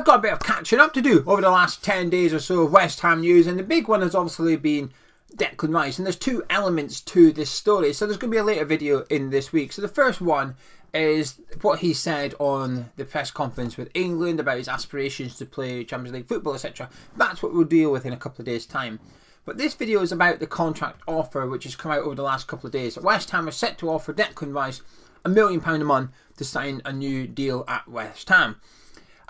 got a bit of catching up to do over the last 10 days or so of West Ham news, and the big one has obviously been Declan Rice, and there's two elements to this story, so there's going to be a later video in this week. So the first one is what he said on the press conference with England about his aspirations to play Champions League football, etc. That's what we'll deal with in a couple of days' time. But this video is about the contract offer which has come out over the last couple of days. West Ham are set to offer Declan Rice £1 million a month to sign a new deal at West Ham.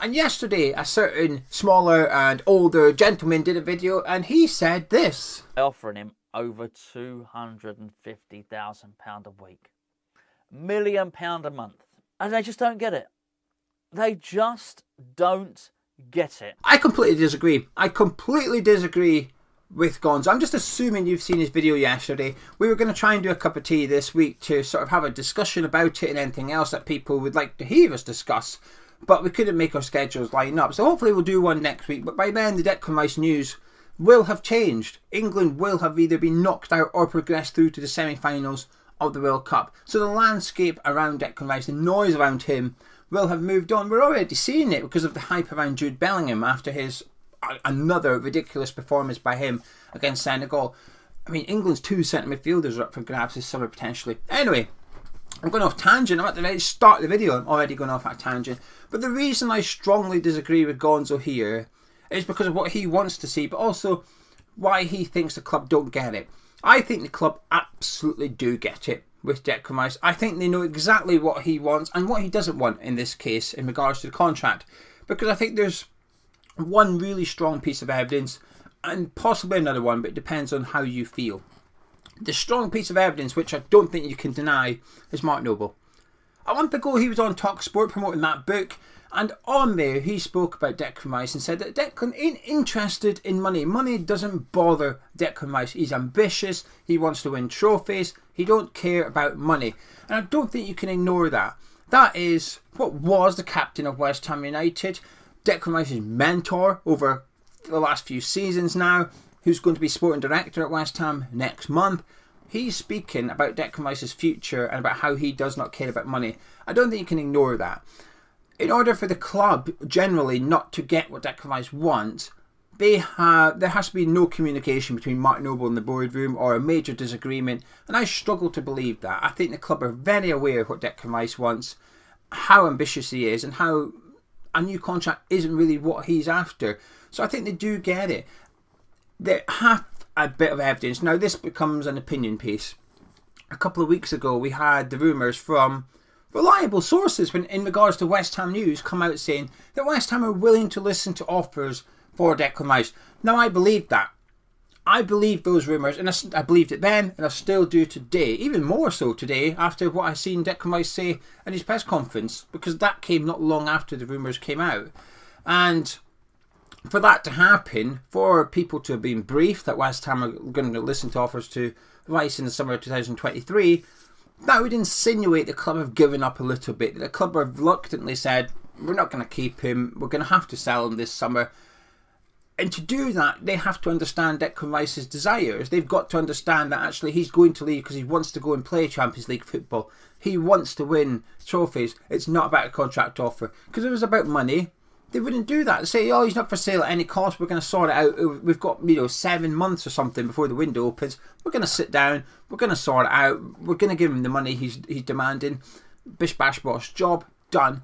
And yesterday, a certain smaller and older gentleman did a video, and he said this. Offering him over £250,000 a week. £1 million a month. And they just don't get it. They just don't get it. I completely disagree. With Gonzo. I'm just assuming you've seen his video yesterday. We were going to try and do a cup of tea this week to sort of have a discussion about it and anything else that people would like to hear us discuss. But we couldn't make our schedules line up. So hopefully we'll do one next week. But by then the Declan Rice news will have changed. England will have either been knocked out or progressed through to the semi-finals of the World Cup. So the landscape around Declan Rice, the noise around him, will have moved on. We're already seeing it because of the hype around Jude Bellingham after his another ridiculous performance by him against Senegal. I mean, England's two centre midfielders are up for grabs this summer potentially. Anyway, I'm going off tangent. I'm at the very start of the video. I'm already going off at tangent. But the reason I strongly disagree with Gonzo here is because of what he wants to see, but also why he thinks the club don't get it. I think the club absolutely do get it with Declan Rice. I think they know exactly what he wants and what he doesn't want in this case in regards to the contract. Because I think there's one really strong piece of evidence and possibly another one, but it depends on how you feel. The strong piece of evidence, which I don't think you can deny, is Mark Noble. A month ago he was on TalkSport promoting that book, and on there he spoke about Declan Rice and said that Declan ain't interested in money. Money doesn't bother Declan Rice. He's ambitious, he wants to win trophies, he don't care about money. And I don't think you can ignore that. That is what was the captain of West Ham United, Declan Rice's mentor over the last few seasons now, who's going to be sporting director at West Ham next month. He's speaking about Declan Rice's future and about how he does not care about money. I don't think you can ignore that. In order for the club generally not to get what Declan Rice wants, there has to be no communication between Mark Noble and the boardroom or a major disagreement, and I struggle to believe that. I think the club are very aware of what Declan Rice wants, how ambitious he is, and how a new contract isn't really what he's after. So I think they do get it. They have a bit of evidence. Now this becomes an opinion piece. A couple of weeks ago we had the rumours from reliable sources in regards to West Ham news come out saying that West Ham are willing to listen to offers for Declan Rice. Now I believe that. I believe those rumours, and I believed it then, and I still do today, even more so today after what I've seen Declan Rice say in his press conference, because that came not long after the rumours came out. And for that to happen, for people to have been briefed that West Ham are going to listen to offers to Rice in the summer of 2023, that would insinuate the club have given up a little bit. The club have reluctantly said, we're not going to keep him, we're going to have to sell him this summer. And to do that, they have to understand Declan Rice's desires. They've got to understand that actually he's going to leave because he wants to go and play Champions League football. He wants to win trophies. It's not about a contract offer. Because if it was about money, they wouldn't do that. They say, oh, he's not for sale at any cost. We're going to sort it out. We've got 7 months or something before the window opens. We're going to sit down. We're going to sort it out. We're going to give him the money he's demanding. Bish bash bosh. Job done.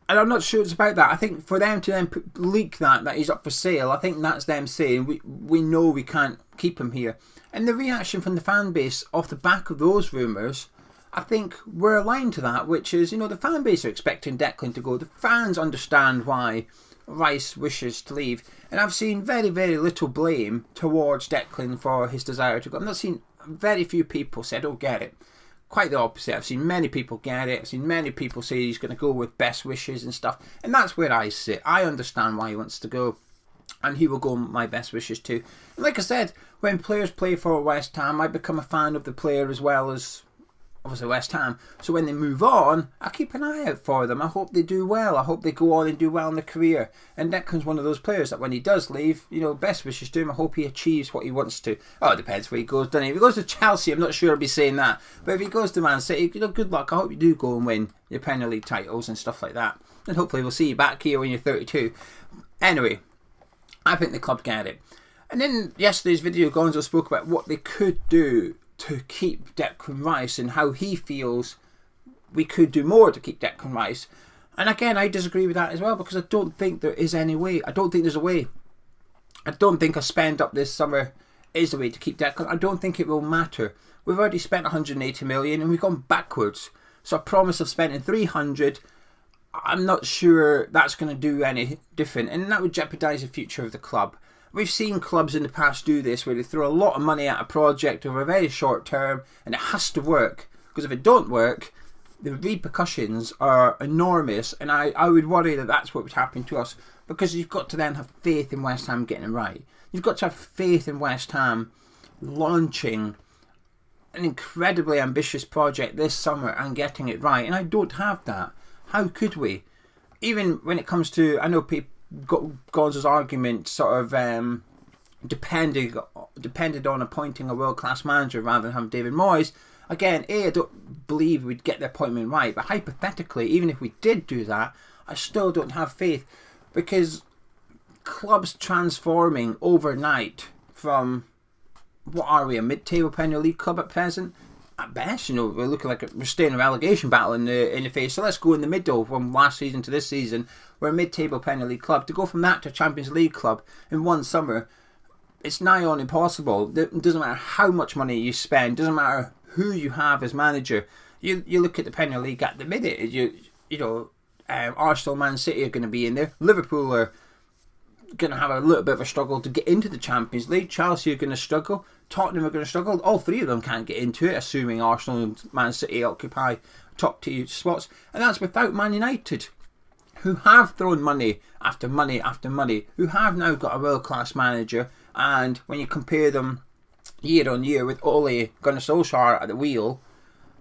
And I'm not sure it's about that. I think for them to then leak that he's up for sale, I think that's them saying we know we can't keep him here. And the reaction from the fan base off the back of those rumours, I think we're aligned to that, which is, the fan base are expecting Declan to go. The fans understand why Rice wishes to leave. And I've seen very, very little blame towards Declan for his desire to go. I've not seen very few people say, I don't get it. Quite the opposite. I've seen many people get it. I've seen many people say he's going to go with best wishes and stuff. And that's where I sit. I understand why he wants to go. And he will go my best wishes too. And like I said, when players play for West Ham, I become a fan of the player as well as obviously West Ham. So when they move on, I keep an eye out for them. I hope they do well. I hope they go on and do well in their career. And Declan's one of those players that when he does leave, best wishes to him. I hope he achieves what he wants to. Oh, it depends where he goes, doesn't he? If he goes to Chelsea, I'm not sure I'll be saying that. But if he goes to Man City, good luck. I hope you do go and win your Premier League titles and stuff like that. and hopefully we'll see you back here when you're 32. Anyway, I think the club get it. And then yesterday's video, Gonzo spoke about what they could do to keep Declan Rice and how he feels we could do more to keep Declan Rice. And again, I disagree with that as well, because I don't think there is any way. I don't think there's a way. I don't think a spend up this summer is the way to keep Declan. I don't think it will matter. We've already spent 180 million and we've gone backwards. So a promise of spending 300, I'm not sure that's going to do any different, and that would jeopardise the future of the club. We've seen clubs in the past do this, where they throw a lot of money at a project over a very short term, and it has to work, because if it don't work, the repercussions are enormous, and I would worry that that's what would happen to us, because you've got to then have faith in West Ham getting it right. You've got to have faith in West Ham launching an incredibly ambitious project this summer and getting it right, and I don't have that. How could we? Even when it comes to, I know people got Gonzo's argument sort of depended on appointing a world-class manager rather than having David Moyes. Again, I don't believe we'd get the appointment right, but hypothetically, even if we did do that, I still don't have faith, because clubs transforming overnight from, what are we, a mid-table Premier League club at present? At best, we're looking like we're staying in a relegation battle in the face. So let's go in the middle from last season to this season. We're a mid-table Premier League club. To go from that to a Champions League club in one summer, it's nigh on impossible. It doesn't matter how much money you spend. Doesn't matter who you have as manager. You look at the Premier League at the minute. Arsenal, Man City are going to be in there. Liverpool are going to have a little bit of a struggle to get into the Champions League. Chelsea are going to struggle. Tottenham are going to struggle. All three of them can't get into it, assuming Arsenal and Man City occupy top tier spots. And that's without Man United, who have thrown money after money after money, who have now got a world-class manager. And when you compare them year on year with Ole Gunnar Solskjaer at the wheel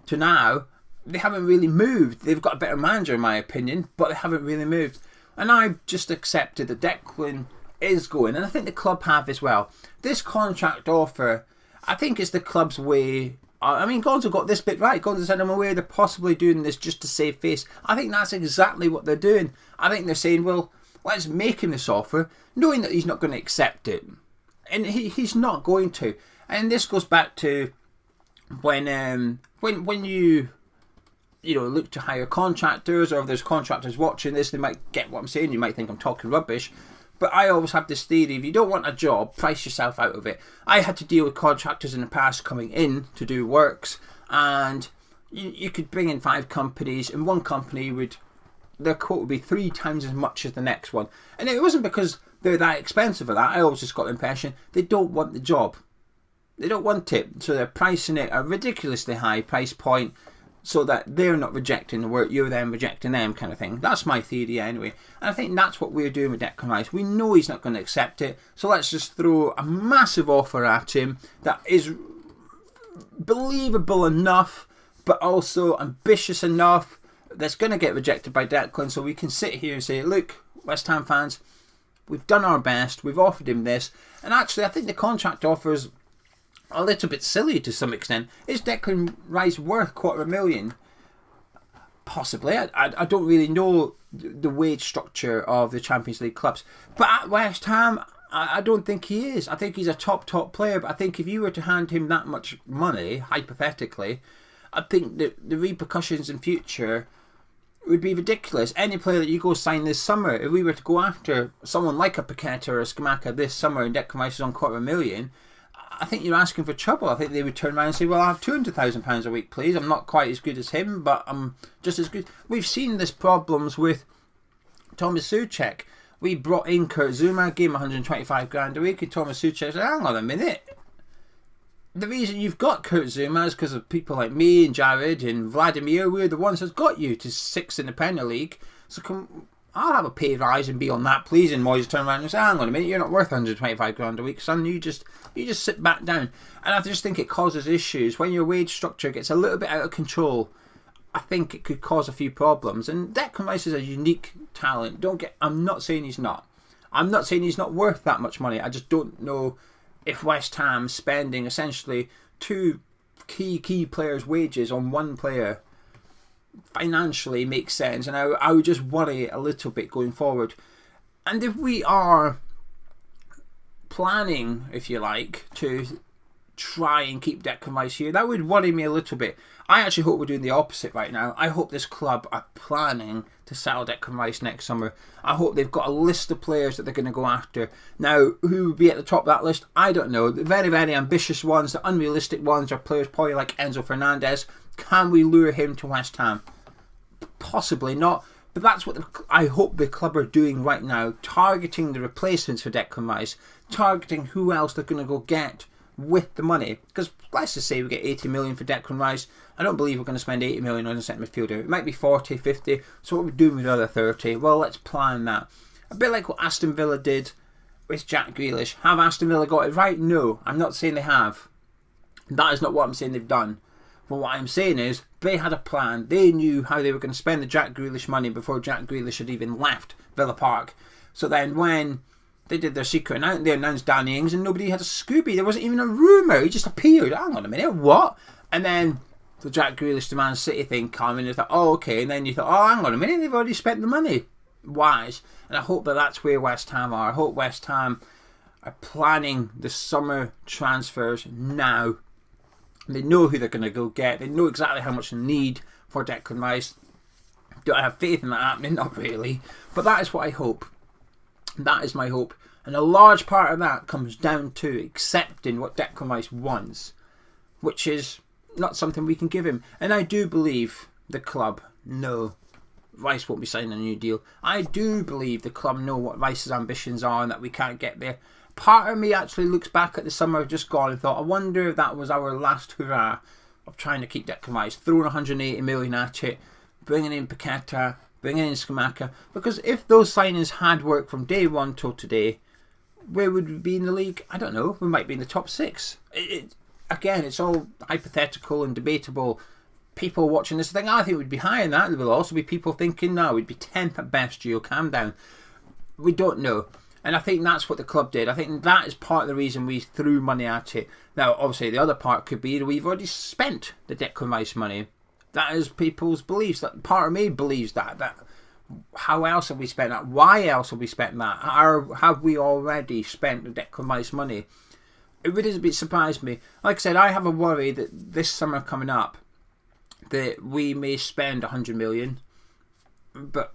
to now, they haven't really moved. They've got a better manager, in my opinion, but they haven't really moved. And I've just accepted that Declan is going, and I think the club have as well. This contract offer, I think, is the club's way. I mean, Gonzo got this bit right. Gonzo said, I'm aware they're possibly doing this just to save face. I think that's exactly what they're doing. I think they're saying, well, let's make him this offer, knowing that he's not going to accept it. And he's not going to. And this goes back to when you look to hire contractors, or if there's contractors watching this, they might get what I'm saying. You might think I'm talking rubbish. But I always have this theory, if you don't want a job, price yourself out of it. I had to deal with contractors in the past coming in to do works, and you could bring in 5 companies, and one company their quote would be 3 times as much as the next one. And it wasn't because they're that expensive or that. I always just got the impression they don't want the job. They don't want it, so they're pricing it at a ridiculously high price point, so that they're not rejecting the work, you're then rejecting them, kind of thing. That's my theory anyway. And I think that's what we're doing with Declan Rice. We know he's not going to accept it, so let's just throw a massive offer at him that is believable enough, but also ambitious enough, that's going to get rejected by Declan, so we can sit here and say, look, West Ham fans, we've done our best, we've offered him this. And actually, I think the contract offers a little bit silly to some extent. Is Declan Rice worth $250,000? Possibly. I don't really know the wage structure of the Champions League clubs. But at West Ham, I don't think he is. I think he's a top player, but I think if you were to hand him that much money, hypothetically, I think that the repercussions in future would be ridiculous. Any player that you go sign this summer, if we were to go after someone like a Paqueta or a Scamacca this summer and Declan Rice is on $250,000, I think you're asking for trouble. I think they would turn around and say, well, I have £200,000 a week, please. I'm not quite as good as him, but I'm just as good. We've seen this problems with Thomas Souček. We brought in Kurt Zouma, gave him 125 grand a week, and Thomas Souček said, hang on a minute. The reason you've got Kurt Zouma is because of people like me and Jared and Vladimir. We're the ones that's got you to 6th in the Premier League. So I'll have a pay rise and be on that, please. And Moyes turn around and say, hang on a minute, you're not worth 125 grand a week, son. You just sit back down. And I just think it causes issues. When your wage structure gets a little bit out of control, I think it could cause a few problems. And Declan Rice is a unique talent. I'm not saying he's not. I'm not saying he's not worth that much money. I just don't know if West Ham spending essentially 2 key players' wages on one player financially makes sense, and I would just worry a little bit going forward. And if we are planning, if you like, to try and keep Declan Rice here, that would worry me a little bit. I actually hope we're doing the opposite right now. I hope this club are planning to sell Declan Rice next summer. I hope they've got a list of players that they're going to go after. Now, who would be at the top of that list? I don't know. The very, very ambitious ones, the unrealistic ones, are players probably like Enzo Fernandez. Can we lure him to West Ham? Possibly not. But that's what I hope the club are doing right now, targeting the replacements for Declan Rice, targeting who else they're going to go get with the money. Because let's just say we get 80 million for Declan Rice. I don't believe we're going to spend 80 million on a centre midfielder. It might be 40, 50. So what we're doing with the other 30? Well, let's plan that. A bit like what Aston Villa did with Jack Grealish. Have Aston Villa got it right? No, I'm not saying they have. That is not what I'm saying they've done. But what I'm saying is, they had a plan. They knew how they were going to spend the Jack Grealish money before Jack Grealish had even left Villa Park. So then when they did their secret announcement, they announced Danny Ings and nobody had a Scooby. There wasn't even a rumour. He just appeared. Hang on a minute, what? And then the Jack Grealish to Man City thing came and you thought, oh, okay. And then you thought, oh, hang on a minute, they've already spent the money. Wise. And I hope that that's where West Ham are. I hope West Ham are planning the summer transfers now. They know who they're going to go get. They know exactly how much they need for Declan Rice. Do I have faith in that happening? Not really. But that is what I hope. That is my hope. And a large part of that comes down to accepting what Declan Rice wants, which is not something we can give him. And I do believe the club know Rice won't be signing a new deal. I do believe the club know what Rice's ambitions are and that we can't get there. Part of me actually looks back at the summer just gone and thought, I wonder if that was our last hurrah of trying to keep Declan Rice, throwing 180 million at it, bringing in Paqueta, bringing in Skamaka. Because if those signings had worked from day one till today, where would we be in the league? I don't know. We might be in the top 6. Again, it's all hypothetical and debatable. People watching this think, I think we'd be higher than that. There will also be people thinking, no, we'd be 10th at best, Gio, calm down. We don't know. And I think that's what the club did. I think that is part of the reason we threw money at it. Now, obviously, the other part could be that we've already spent the Declan Rice money. That is people's beliefs. That part of me believes that. How else have we spent that? Why else have we spent that? Have we already spent the Declan Rice money? It really doesn't surprise me. Like I said, I have a worry that this summer coming up, that we may spend 100 million, but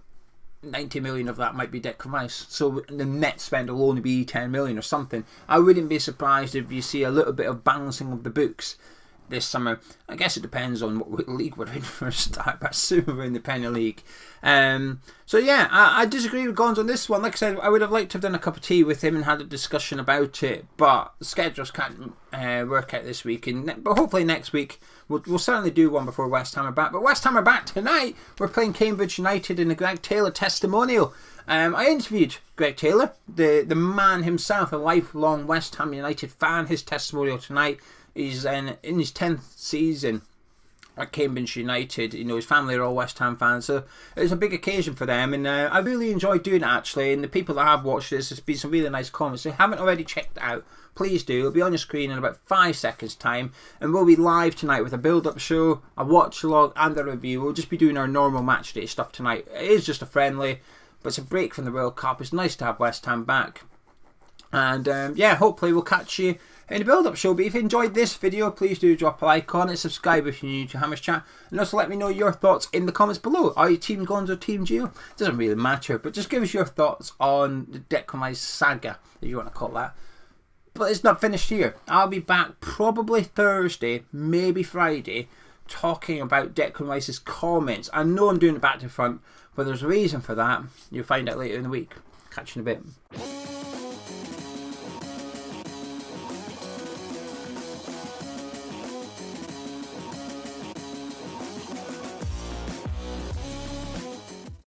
90 million of that might be Declan Rice. So the net spend will only be 10 million or something. I wouldn't be surprised if you see a little bit of balancing of the books this summer. I guess it depends on what league we're in for a start, but I assume we're in the Premier League. So yeah, I disagree with Gons on this one. Like I said, I would have liked to have done a cup of tea with him and had a discussion about it, but the schedules can't work out this week. But hopefully next week we'll certainly do one before West Ham are back. But West Ham are back tonight. We're playing Cambridge United in the Greg Taylor testimonial. I interviewed Greg Taylor, the man himself, a lifelong West Ham United fan. His testimonial tonight. He's in his 10th season at Cambridge United. You know, his family are all West Ham fans, so it's a big occasion for them. And I really enjoyed doing it, actually. And the people that have watched this, there's been some really nice comments. If you haven't already checked it out, please do. It'll be on your screen in about 5 seconds' time. And we'll be live tonight with a build-up show, a watch log, and a review. We'll just be doing our normal match day stuff tonight. It is just a friendly, but it's a break from the World Cup. It's nice to have West Ham back. And yeah, hopefully we'll catch you in the build-up show. But if you enjoyed this video, please do drop a like on it, subscribe if you're new to Hammers Chat, and also let me know your thoughts in the comments below. Are you Team Gonzo or Team Gio? Doesn't really matter, but just give us your thoughts on the Declan Rice saga, if you want to call that. But it's not finished here. I'll be back probably Thursday, maybe Friday, talking about Declan Rice's comments. I know I'm doing it back to front, but there's a reason for that. You'll find out later in the week. Catch you in a bit.